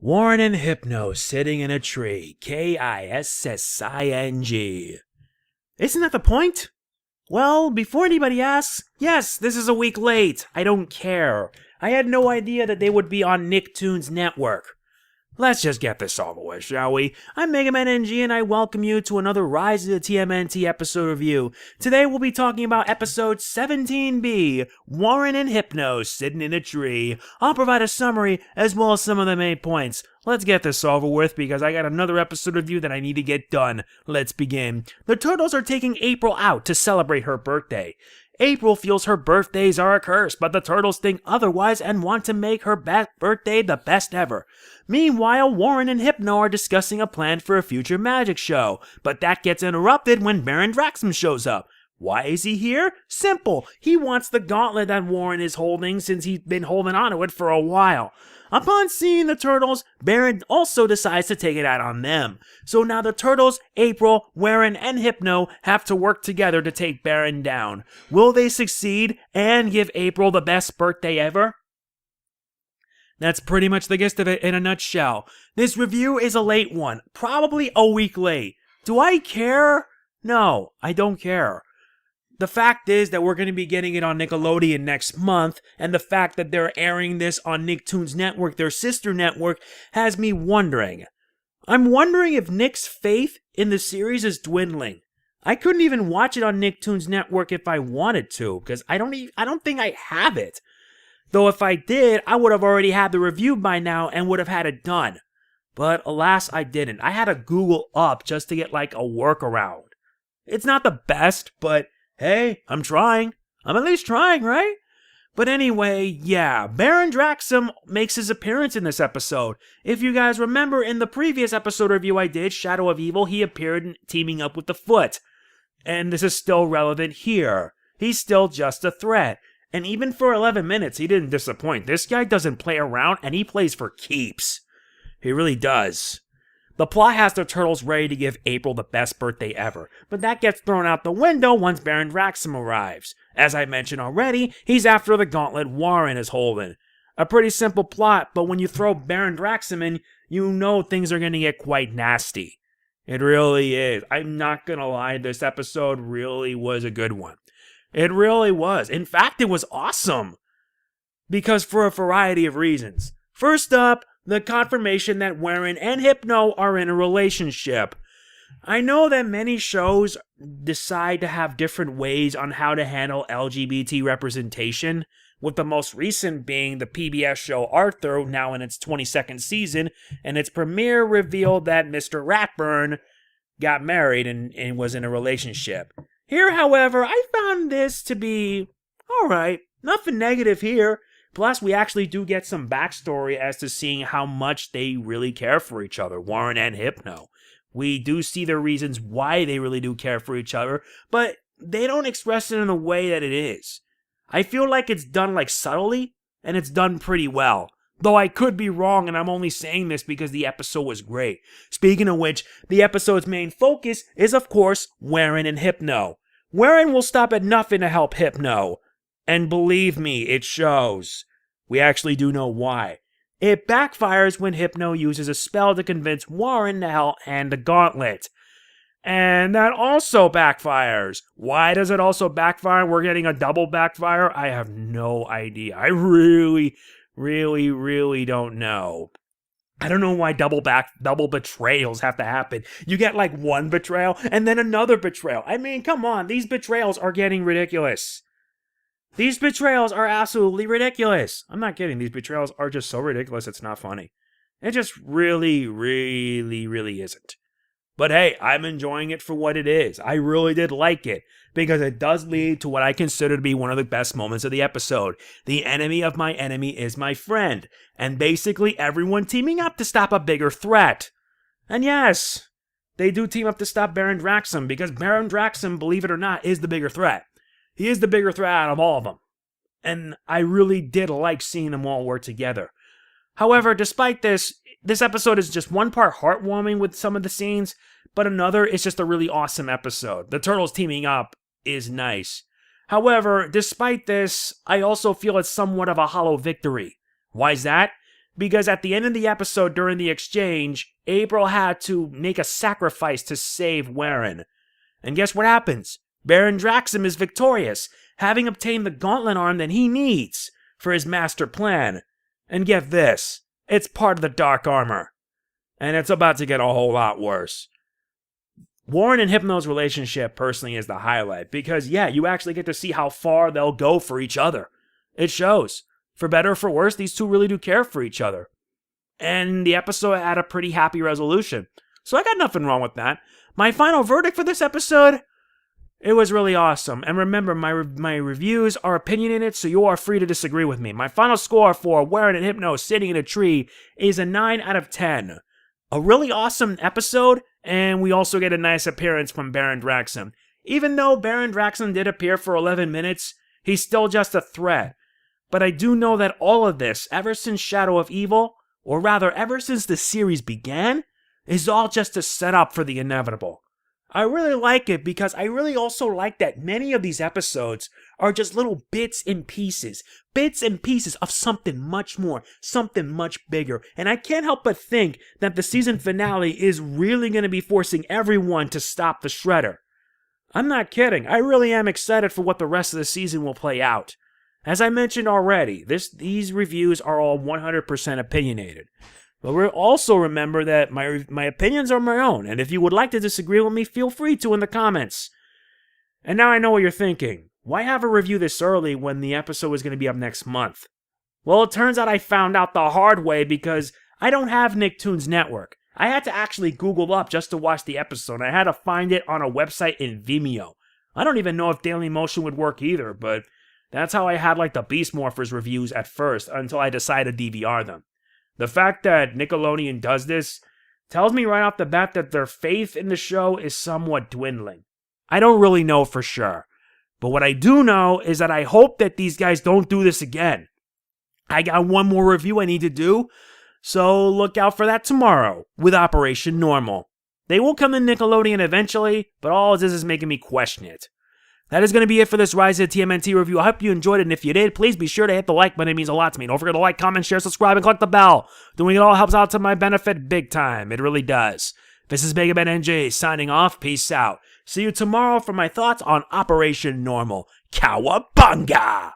Warren and Hypno sitting in a tree. KISSING. Isn't that the point? Well, before anybody asks, yes, this is a week late. I don't care. I had no idea that they would be on Nicktoons network. Let's just get this over with, shall we? I'm MegamanNG and I welcome you to another Rise of the TMNT episode review. Today we'll be talking about episode 17B, Warren and Hypno sitting in a tree. I'll provide a summary as well as some of the main points. Let's get this over with because I got another episode review that I need to get done. Let's begin. The Turtles are taking April out to celebrate her birthday. April feels her birthdays are a curse, but the Turtles think otherwise and want to make her birthday the best ever. Meanwhile, Warren and Hypno are discussing a plan for a future magic show, but that gets interrupted when Baron Draxum shows up. Why is he here? Simple. He wants the gauntlet that Warren is holding since he's been holding on to it for a while. Upon seeing the Turtles, Baron also decides to take it out on them. So now the Turtles, April, Warren, and Hypno have to work together to take Baron down. Will they succeed and give April the best birthday ever? That's pretty much the gist of it in a nutshell. This review is a late one, probably a week late. Do I care? No, I don't care. The fact is that we're going to be getting it on Nickelodeon next month, and the fact that they're airing this on Nicktoons Network, their sister network, has me wondering. I'm wondering if Nick's faith in the series is dwindling. I couldn't even watch it on Nicktoons Network if I wanted to, because I don't think I have it. Though if I did, I would have already had the review by now and would have had it done. But alas, I didn't. I had to Google up just to get like a workaround. It's not the best, but hey, I'm trying. I'm at least trying, right? But anyway, yeah, Baron Draxum makes his appearance in this episode. If you guys remember, in the previous episode review I did, Shadow of Evil, he appeared teaming up with the Foot. And this is still relevant here. He's still just a threat. And even for 11 minutes, he didn't disappoint. This guy doesn't play around, and he plays for keeps. He really does. The plot has the Turtles ready to give April the best birthday ever, but that gets thrown out the window once Baron Draxum arrives. As I mentioned already, he's after the gauntlet Warren is holding. A pretty simple plot, but when you throw Baron Draxum in, you know things are going to get quite nasty. It really is. I'm not going to lie, this episode really was a good one. It really was. In fact, it was awesome. Because for a variety of reasons. First up, the confirmation that Warren and Hypno are in a relationship. I know that many shows decide to have different ways on how to handle LGBT representation, with the most recent being the PBS show Arthur, now in its 22nd season, and its premiere revealed that Mr. Ratburn got married and was in a relationship. Here, however, I found this to be alright. Nothing negative here. Plus, we actually do get some backstory as to seeing how much they really care for each other, Warren and Hypno. We do see their reasons why they really do care for each other, but they don't express it in the way that it is. I feel like it's done like subtly, and it's done pretty well. Though I could be wrong, and I'm only saying this because the episode was great. Speaking of which, the episode's main focus is, of course, Warren and Hypno. Warren will stop at nothing to help Hypno. And believe me, it shows. We actually do know why. It backfires when Hypno uses a spell to convince Warren to hand the gauntlet. And that also backfires. Why does it also backfire? We're getting a double backfire? I have no idea. I really don't know. I don't know why double betrayals have to happen. You get like one betrayal and then another betrayal. I mean, come on, these betrayals are getting ridiculous. These betrayals are absolutely ridiculous. I'm not kidding, these betrayals are just so ridiculous it's not funny. It just really isn't. But hey, I'm enjoying it for what it is. I really did like it, because it does lead to what I consider to be one of the best moments of the episode. The enemy of my enemy is my friend, and basically everyone teaming up to stop a bigger threat. And yes, they do team up to stop Baron Draxum, because Baron Draxum, believe it or not, is the bigger threat. He is the bigger threat out of all of them. And I really did like seeing them all work together. However, despite this episode is just one part heartwarming with some of the scenes, but another is just a really awesome episode. The Turtles teaming up is nice. However, despite this, I also feel it's somewhat of a hollow victory. Why is that? because at the end of the episode during the exchange, April had to make a sacrifice to save Warren. And guess what happens? Baron Draxum is victorious, having obtained the gauntlet arm that he needs for his master plan. And get this, it's part of the dark armor. And it's about to get a whole lot worse. Warren and Hypno's relationship personally is the highlight because, yeah, you actually get to see how far they'll go for each other. It shows. For better or for worse, these two really do care for each other. And the episode had a pretty happy resolution. So I got nothing wrong with that. My final verdict for this episode? It was really awesome. And remember, my reviews are opinionated, so you are free to disagree with me. My final score for Warren and Hypno sitting in a tree is a 9 out of 10. A really awesome episode, and we also get a nice appearance from Baron Draxum. Even though Baron Draxum did appear for 11 minutes, he's still just a threat. But I do know that all of this, ever since Shadow of Evil, or rather ever since the series began, is all just a setup for the inevitable. I really like it because I really also like that many of these episodes are just little bits and pieces of something much more, something much bigger. And I can't help but think that the season finale is really going to be forcing everyone to stop the Shredder. I'm not kidding. I really am excited for what the rest of the season will play out. As I mentioned already, these reviews are all 100% opinionated. But we also remember that my opinions are my own, and if you would like to disagree with me, feel free to in the comments. And now I know what you're thinking. Why have a review this early when the episode is going to be up next month? Well, it turns out I found out the hard way because I don't have Nicktoons Network. I had to actually Google up just to watch the episode, and I had to find it on a website in Vimeo. I don't even know if Dailymotion would work either, but that's how I had like the Beast Morphers reviews at first until I decided to DVR them. The fact that Nickelodeon does this tells me right off the bat that their faith in the show is somewhat dwindling. I don't really know for sure. But what I do know is that I hope that these guys don't do this again. I got one more review I need to do, so look out for that tomorrow with Operation Normal. They will come to Nickelodeon eventually, but all this is making me question it. That is going to be it for this Rise of the TMNT review. I hope you enjoyed it, and if you did, please be sure to hit the like button. It means a lot to me. Don't forget to like, comment, share, subscribe, and click the bell. Doing it all helps out to my benefit big time. It really does. This is MegamanNG signing off. Peace out. See you tomorrow for my thoughts on Operation Normal. Cowabunga!